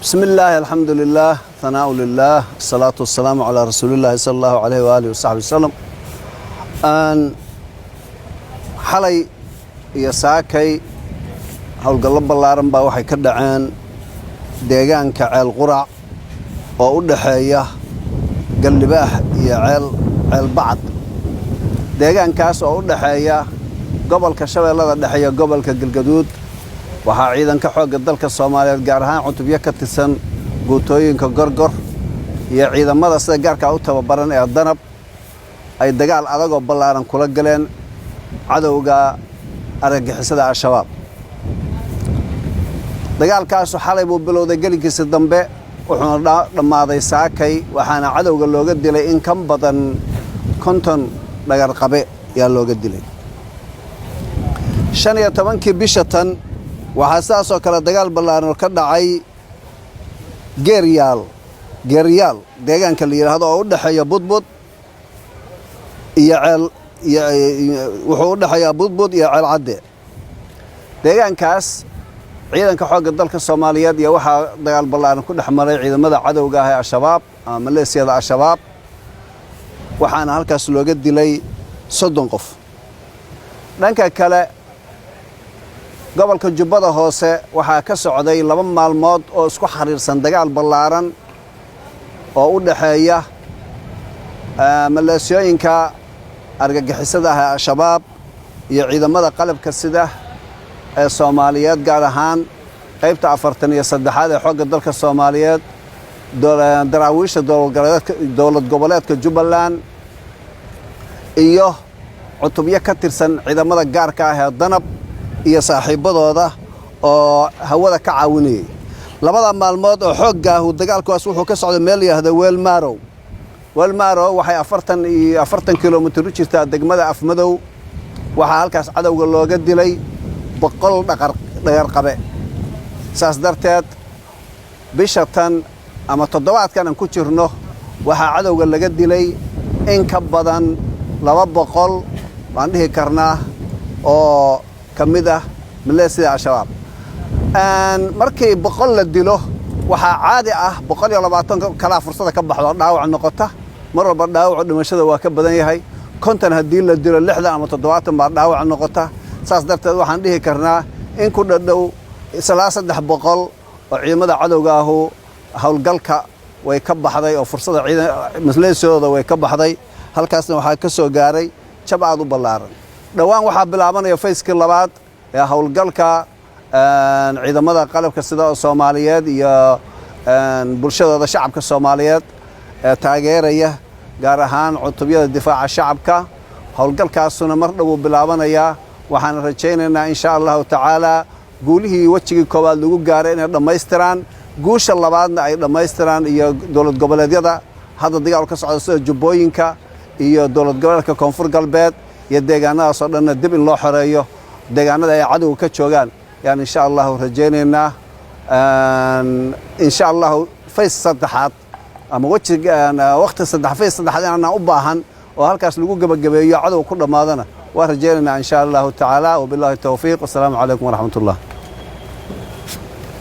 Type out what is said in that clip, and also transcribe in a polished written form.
بسم الله الحمد لله ثناء لله الصلاة والسلام على رسول الله صلى الله عليه وآله وصحبه وسلم أن حلي يساكي هالقلب بلارن با waxay ka dhaceen deegaanka ceel qurac oo u dhaxeeya galibaax iyo ceel bacad deegaankaas oo u dhaxeeya gobolka Shabeellada dhexe iyo gobolka Galgaduud waxaa ciidanka xoogga dalka Soomaaliyeed gaar ahaan cutubyo ka tirsan guutooyinka gorgor iyo ciidamada sida gaarka u tababaran ee danab ay dagaal adag oo ballaaran kula galeen cadawga argagixisada al-shabaab dagaalkaas xalay buu bilowday galigiisa dambe wuxuuna dhamaaday saakay waxaana cadawga looga dilay in kan badan konton dhagar qabe yaa looga dilay 15 bisha tan waxaa saasoo kale dagaal ballaaran ka dhacay geeriyaal deegaanka la yiraahdo oo u dhaxeeya budbud iyo ceel wuxuu u dhaxeeyaa budbud iyo ceel cadde deegaankaas ciidanka xoogga dalka Soomaaliyeed iyo waxa dagaal ballaaran ku dhaxmaray ciidamada cadawga ah ee al-shabaab ama maleesiyada al-shabaab waxaana halkaas looga dilay 30 qof dhanka kale gobolka Jubbada Hoose waxaa ka socday 2 maalmood oo isku xiriirsan dagaal ballaaran oo u dhaxeeya maleesiyooyinka argagixisada ah ee al-shabaab iyo ciidamada qalabka sida ee Soomaaliyeed gaar ahaan qaybta 43aad ee xoogga dalka Soomaaliyeed daraawiisha dowlad goboleedka Jubbaland iyo cutubyo ka tirsan ciidamada gaarka ah ee danab iyo saaxiibadooda oo hawada ka caawinayay labada maalmood oo xoogga ah dagaalkaas wuxuu ka socday meel yahda Weelmarow waxay 40 kiiloomitir u jirtaa degmada Afmadow waxa halkaas cadawga looga dilay 100 dhagar qabe saas darteed bisha tan ama toddobaadkan aan ku jirno waxa cadawga laga dilay in ka badan 200 baan dhihi karnaa oo kamida maleesiyada al-shabaab markii 100 la dilo waxaa caadi ah 120 kala fursada ka baxdo dhaawac noqota mar walba dhaawac dhimashada waa ka badan yahay kontan hadii la dilo 60 ama 70 baa dhaawac noqota saas darteed waxaan dhihi karnaa in ku dhadhow 300 oo ciidamada cadawga ah hawlgalka way ka baxday oo fursada maleesiyada way ka baxday halkaasna waxaa ka soo gaaray jab aad u ballaaran dhawaan waxaa bilaabanaya fayskii labaad ee hawlgalka ciidamada qalabka sida Soomaaliyeed iyo bulshada shacabka Soomaaliyeed ee taageeraya gaar ahaan cutubyada difaaca shacabka hawlgalkaasuna mar dhow bilaabanaya waxaan rajaynaynaa insha Allah taala guulihii wajigii koobaad lagu gaaray inay dhameystiraan guusha labaadna ay dhameystiraan iyo dowlad goboleedyada hadda dagaal ka socda sida Jubbooyinka iyo dowlad goboleedka Koonfur Galbeed iyo deegaanadaas oo dhan dib in loo xoreeyo deegaanada ay cadawga ka joogaan yani insha Allah rajaynaynaa insha Allah fays saddexaad ama waqti fays saddexaad aan u baahan oo halkaas lagu gabagabeeyo cadawga ku dhamaadana waa rajaynaynaa insha Allah taala wa billahi tawfiiq wa salaamu alaykum wa rahmatullah